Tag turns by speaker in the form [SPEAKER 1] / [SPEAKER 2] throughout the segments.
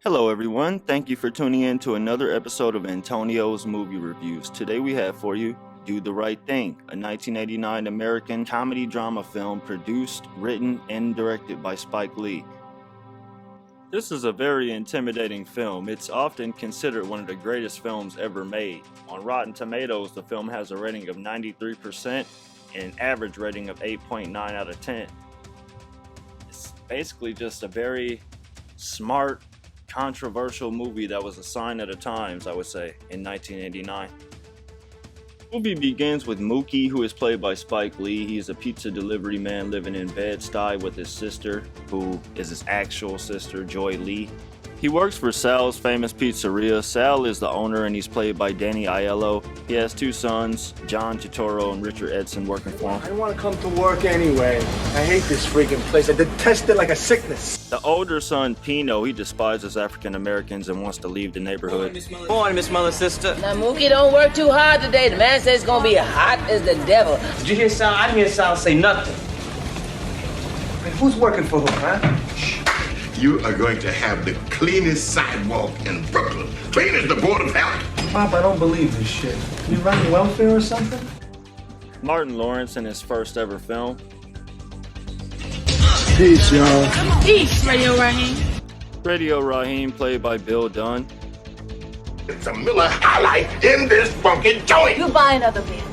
[SPEAKER 1] Hello everyone, thank you for tuning in to another episode of Antonio's Movie Reviews. Today we have for you Do the Right Thing, a 1989 American comedy drama film produced, written, and directed by Spike Lee. This is a very intimidating film. It's often considered one of the greatest films ever made. On Rotten Tomatoes, the film has a rating of 93% and an average rating of 8.9 out of 10. It's basically just a very smart, controversial movie that was a sign of the times, I would say, in 1989. The movie begins with Mookie, who is played by Spike Lee. He is a pizza delivery man living in Bed-Stuy with his sister, who is his actual sister, Joy Lee. He works for Sal's famous pizzeria. Sal is the owner and he's played by Danny Aiello. He has two sons, John Turturro and Richard Edson, working for him.
[SPEAKER 2] I don't want to come to work anyway. I hate this freaking place. I detest it like a sickness.
[SPEAKER 1] The older son, Pino, he despises African Americans and wants to leave the neighborhood.
[SPEAKER 3] Morning, Miss Muller's sister.
[SPEAKER 4] Now, Mookie, don't work too hard today. The man says it's gonna be hot as the devil.
[SPEAKER 3] Did you hear Sal? I didn't hear Sal say nothing.
[SPEAKER 2] Man, who's working for who, huh?
[SPEAKER 5] You are going to have the cleanest sidewalk in Brooklyn. Clean as the Board of Health.
[SPEAKER 2] Pop, I don't believe this shit. You running welfare or something?
[SPEAKER 1] Martin Lawrence in his first ever film.
[SPEAKER 2] Peace, y'all.
[SPEAKER 6] Peace, Radio Raheem.
[SPEAKER 1] Radio Raheem, played by Bill Dunn.
[SPEAKER 5] It's a Miller High Life in this funky joint.
[SPEAKER 6] You buy another beer.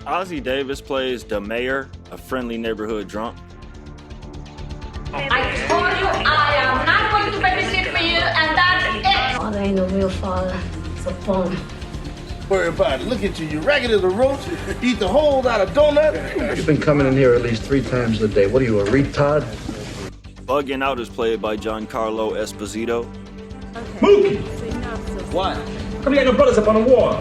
[SPEAKER 1] Ozzie Davis plays the mayor, a friendly neighborhood drunk.
[SPEAKER 7] I told you I am not going to babysit for you, and that's it.
[SPEAKER 6] Father ain't no real father. It's a phone.
[SPEAKER 8] Worry about it. Look at you. You're ragged as a roach. Eat the whole lot of donut.
[SPEAKER 9] You've been coming in here at least 3 times a day. What are you, a retard?
[SPEAKER 1] Buggin Out is played by Giancarlo Esposito.
[SPEAKER 3] Mookie! What? Come here, no brothers up on the wall.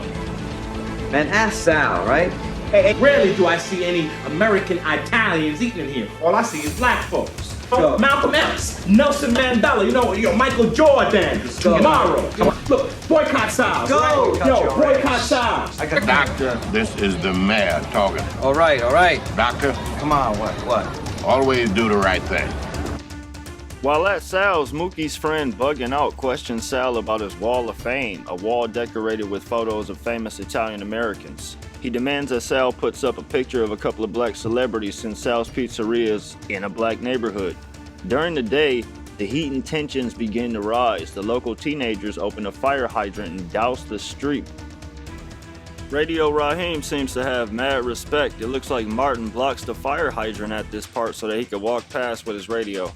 [SPEAKER 3] Man, ask Sal, right? Hey, rarely do I see any American Italians eating in here. All I see is black folks. Malcolm X, Nelson Mandela, you know, Michael Jordan, tomorrow. Come on, look, boycott Sal's. Go! Right? Yo, boycott Sal's.
[SPEAKER 5] Doctor, this is the mayor talking.
[SPEAKER 3] All right.
[SPEAKER 5] Doctor,
[SPEAKER 3] Come on, what?
[SPEAKER 5] always do the right thing.
[SPEAKER 1] While at Sal's, Mookie's friend Buggin Out questions Sal about his Wall of Fame, a wall decorated with photos of famous Italian Americans. He demands that Sal puts up a picture of a couple of black celebrities since Sal's pizzeria is in a black neighborhood. During the day, the heat and tensions begin to rise. The local teenagers open a fire hydrant and douse the street. Radio Raheem seems to have mad respect. It looks like Martin blocks the fire hydrant at this part so that he could walk past with his radio.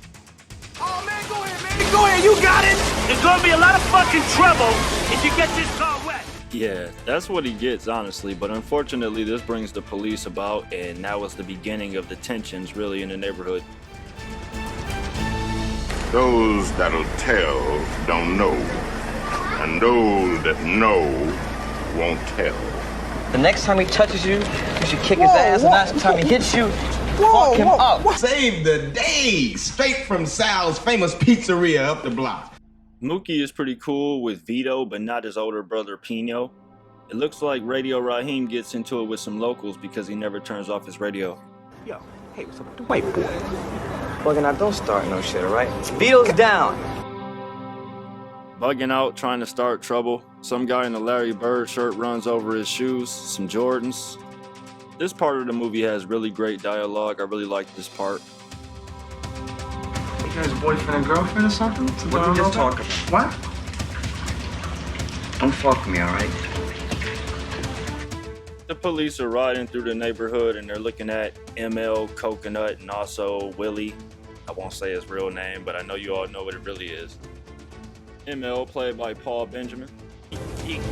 [SPEAKER 8] Oh, man, go ahead, man. Go ahead. You got it.
[SPEAKER 3] There's gonna be a lot of fucking trouble if you get this car wet.
[SPEAKER 1] Yeah, that's what he gets, honestly, but unfortunately this brings the police about, and that was the beginning of the tensions really in the neighborhood.
[SPEAKER 5] Those that'll tell don't know, and those that know won't tell.
[SPEAKER 3] The next time he touches you, you should kick his ass, and next time he hits you, fuck him up.
[SPEAKER 8] Save the day. Straight from Sal's famous pizzeria up the block.
[SPEAKER 1] Mookie is pretty cool with Vito, but not his older brother Pino. It looks like Radio Raheem gets into it with some locals because he never turns off his radio.
[SPEAKER 3] Yo, hey, what's up with the white boy? Buggin' Out, don't start no shit, all right? Vito's down.
[SPEAKER 1] Bugging Out, trying to start trouble. Some guy in a Larry Bird shirt runs over his shoes, some Jordans. This part of the movie has really great dialogue. I really like this part.
[SPEAKER 2] You guys boyfriend and girlfriend or something?
[SPEAKER 3] What did we just talk about?
[SPEAKER 2] What?
[SPEAKER 3] Don't fuck me, all right?
[SPEAKER 1] The police are riding through the neighborhood and they're looking at ML, Coconut, and also Willie. I won't say his real name, but I know you all know what it really is. ML, played by Paul Benjamin.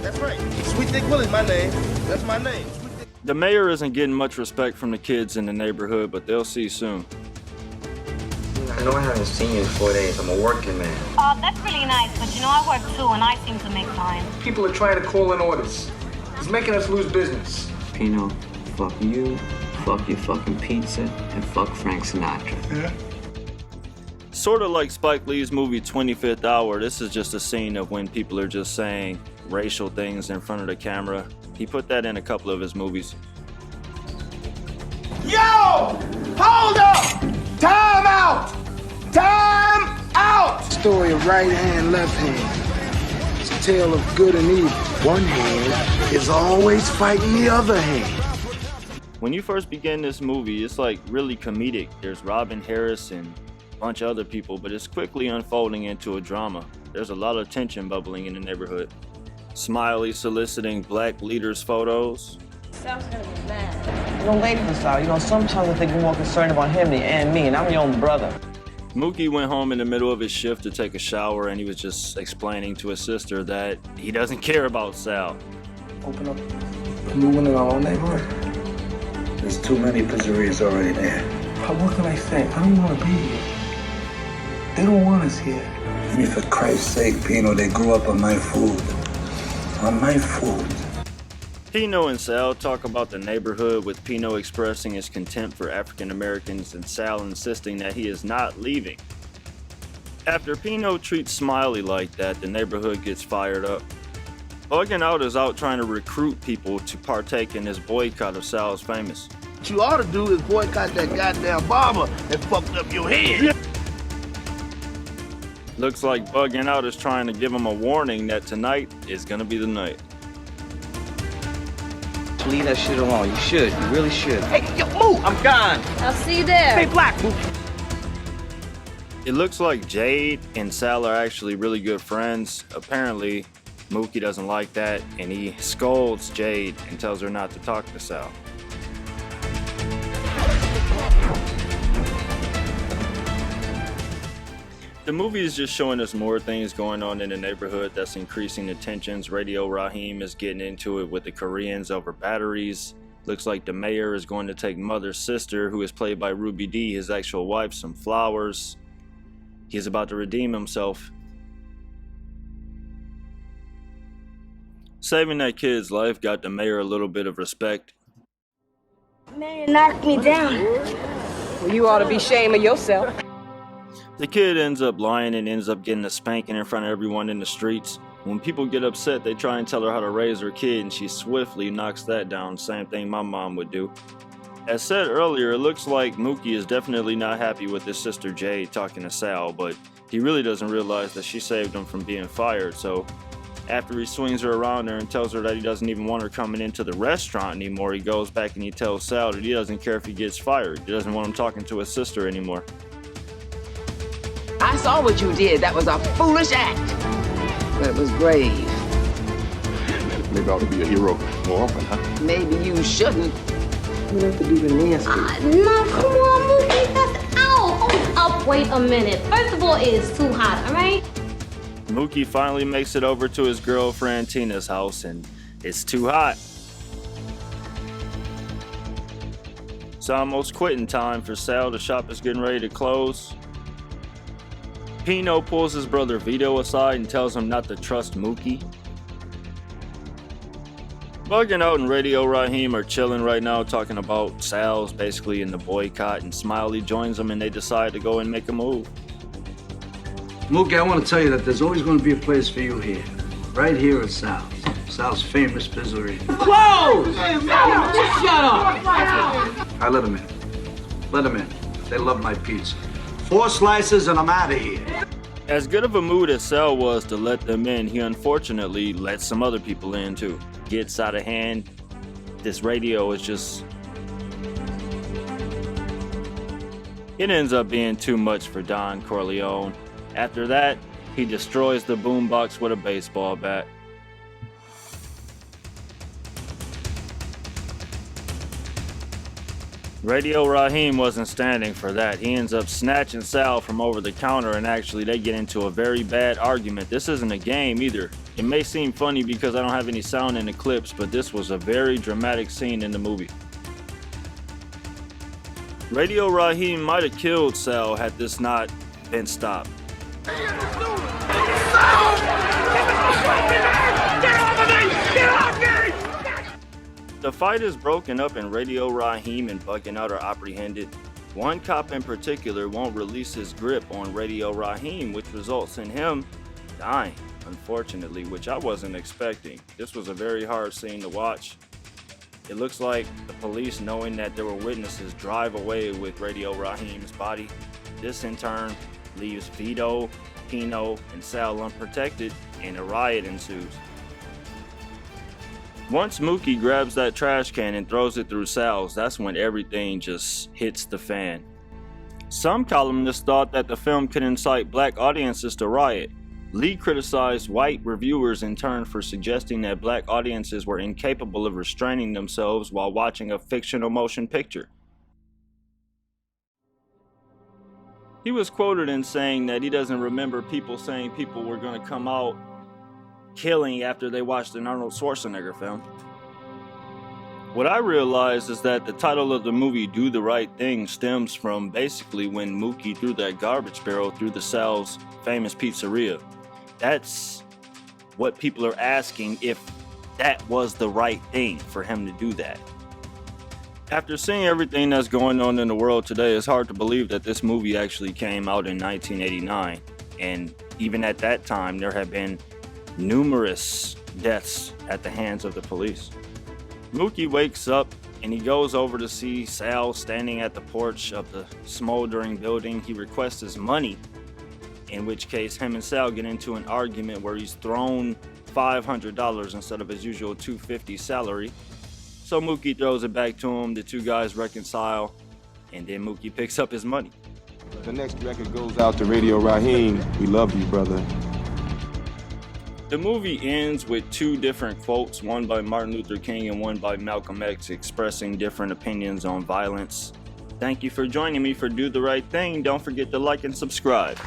[SPEAKER 8] That's right. Sweet Dick Willie's my name. That's my name.
[SPEAKER 1] The mayor isn't getting much respect from the kids in the neighborhood, but they'll see soon.
[SPEAKER 3] I know I haven't seen you in 4 days. I'm a working man.
[SPEAKER 7] Oh, that's really nice, but you know I work too, and I seem to make time.
[SPEAKER 2] People are trying to call in orders. It's making us lose business.
[SPEAKER 10] Pino, fuck you, fuck your fucking pizza, and fuck Frank Sinatra.
[SPEAKER 2] Yeah.
[SPEAKER 1] Sort of like Spike Lee's movie 25th Hour, this is just a scene of when people are just saying racial things in front of the camera. He put that in a couple of his movies.
[SPEAKER 8] Yo! Hold up! Time out! Time out!
[SPEAKER 2] story of right hand, left hand. It's a tale of good and evil. One hand is always fighting the other hand.
[SPEAKER 1] When you first begin this movie, it's like really comedic. There's Robin Harris and a bunch of other people, but it's quickly unfolding into a drama. There's a lot of tension bubbling in the neighborhood. Smiley soliciting black leaders' photos.
[SPEAKER 4] Sal's gonna be mad.
[SPEAKER 10] Don't wait for Sal. You know, sometimes I think you're more concerned about him than me, and I'm your own brother.
[SPEAKER 1] Mookie went home in the middle of his shift to take a shower, and he was just explaining to his sister that he doesn't care about Sal.
[SPEAKER 10] Open up.
[SPEAKER 2] Moving in our own neighborhood.
[SPEAKER 9] There's too many pizzerias already there.
[SPEAKER 2] But what can I say? I don't want to be here. They don't want us here.
[SPEAKER 9] I mean, for Christ's sake, Pino, they grew up on my food. On my food.
[SPEAKER 1] Pino and Sal talk about the neighborhood, with Pino expressing his contempt for African Americans and Sal insisting that he is not leaving. After Pino treats Smiley like that, the neighborhood gets fired up. Buggin Out is out trying to recruit people to partake in this boycott of Sal's Famous.
[SPEAKER 8] What you ought to do is boycott that goddamn barber that fucked up your head.
[SPEAKER 1] Looks like Buggin Out is trying to give him a warning that tonight is gonna be the night.
[SPEAKER 10] Leave that shit alone. You should. You really should.
[SPEAKER 3] Hey, yo, move! I'm gone.
[SPEAKER 4] I'll see you there.
[SPEAKER 3] Stay black, move.
[SPEAKER 1] It looks like Jade and Sal are actually really good friends. Apparently, Mookie doesn't like that, and he scolds Jade and tells her not to talk to Sal. The movie is just showing us more things going on in the neighborhood that's increasing the tensions. Radio Raheem is getting into it with the Koreans over batteries. Looks like the mayor is going to take Mother's sister, who is played by Ruby Dee, his actual wife, some flowers. He's about to redeem himself. Saving that kid's life got the mayor a little bit of respect.
[SPEAKER 6] Man knocked me down.
[SPEAKER 4] Well, you ought to be ashamed of yourself.
[SPEAKER 1] The kid ends up lying and ends up getting a spanking in front of everyone in the streets. When people get upset, they try and tell her how to raise her kid, and she swiftly knocks that down. Same thing my mom would do. As said earlier, it looks like Mookie is definitely not happy with his sister Jade talking to Sal, but he really doesn't realize that she saved him from being fired. So after he swings her around her and tells her that he doesn't even want her coming into the restaurant anymore, he goes back and he tells Sal that he doesn't care if he gets fired. He doesn't want him talking to his sister anymore.
[SPEAKER 4] I saw what you did. That was a foolish act. But it was brave.
[SPEAKER 5] Maybe I ought to be a hero more often, huh?
[SPEAKER 4] Maybe you shouldn't.
[SPEAKER 10] You have to do the nasty.
[SPEAKER 6] No, come on, Mookie, that's out. Hold up, wait a minute. First of all, it is too hot, all right?
[SPEAKER 1] Mookie finally makes it over to his girlfriend Tina's house, and it's too hot. It's almost quitting time for Sal. The shop is getting ready to close. Pino pulls his brother Vito aside and tells him not to trust Mookie. Buggin Out and Radio Raheem are chilling right now, talking about Sal's basically in the boycott, and Smiley joins them and they decide to go and make a move.
[SPEAKER 9] Mookie, I want to tell you that there's always going to be a place for you here. Right here at Sal's. Sal's famous pizzeria.
[SPEAKER 3] Close! Shut up!
[SPEAKER 9] I let them in. Let them in. They love my pizza. 4 slices and I'm out of here.
[SPEAKER 1] As good of a mood as Sal was to let them in, he unfortunately let some other people in too. Gets out of hand. This radio is just... It ends up being too much for Don Corleone. After that, he destroys the boombox with a baseball bat. Radio Raheem wasn't standing for that. He ends up snatching Sal from over the counter, and actually they get into a very bad argument. This isn't a game either. It may seem funny because I don't have any sound in the clips, but this was a very dramatic scene in the movie. Radio Raheem might have killed Sal had this not been stopped. The fight is broken up and Radio Raheem and Buggin Out are apprehended. One cop in particular won't release his grip on Radio Raheem, which results in him dying, unfortunately, which I wasn't expecting. This was a very hard scene to watch. It looks like the police, knowing that there were witnesses, drive away with Radio Raheem's body. This in turn leaves Vito Pino and Sal unprotected, and a riot ensues. Once Mookie grabs that trash can and throws it through Sal's, that's when everything just hits the fan. Some columnists thought that the film could incite black audiences to riot. Lee criticized white reviewers in turn for suggesting that black audiences were incapable of restraining themselves while watching a fictional motion picture. He was quoted in saying that he doesn't remember people saying people were going to come out killing after they watched an Arnold Schwarzenegger film. What I realized is that the title of the movie, Do the Right Thing, stems from basically when Mookie threw that garbage barrel through the Sal's famous pizzeria. That's what people are asking, if that was the right thing for him to do that. After seeing everything that's going on in the world today, it's hard to believe that this movie actually came out in 1989. And even at that time, there have been numerous deaths at the hands of the police. Mookie wakes up and he goes over to see Sal standing at the porch of the smoldering building. He requests his money, in which case him and Sal get into an argument where he's thrown $500 instead of his usual $250 salary. So Mookie throws it back to him, the two guys reconcile, and then Mookie picks up his money.
[SPEAKER 11] The next record goes out to Radio Raheem. We love you, brother.
[SPEAKER 1] The movie ends with two different quotes, one by Martin Luther King and one by Malcolm X, expressing different opinions on violence. Thank you for joining me for Do the Right Thing. Don't forget to like and subscribe.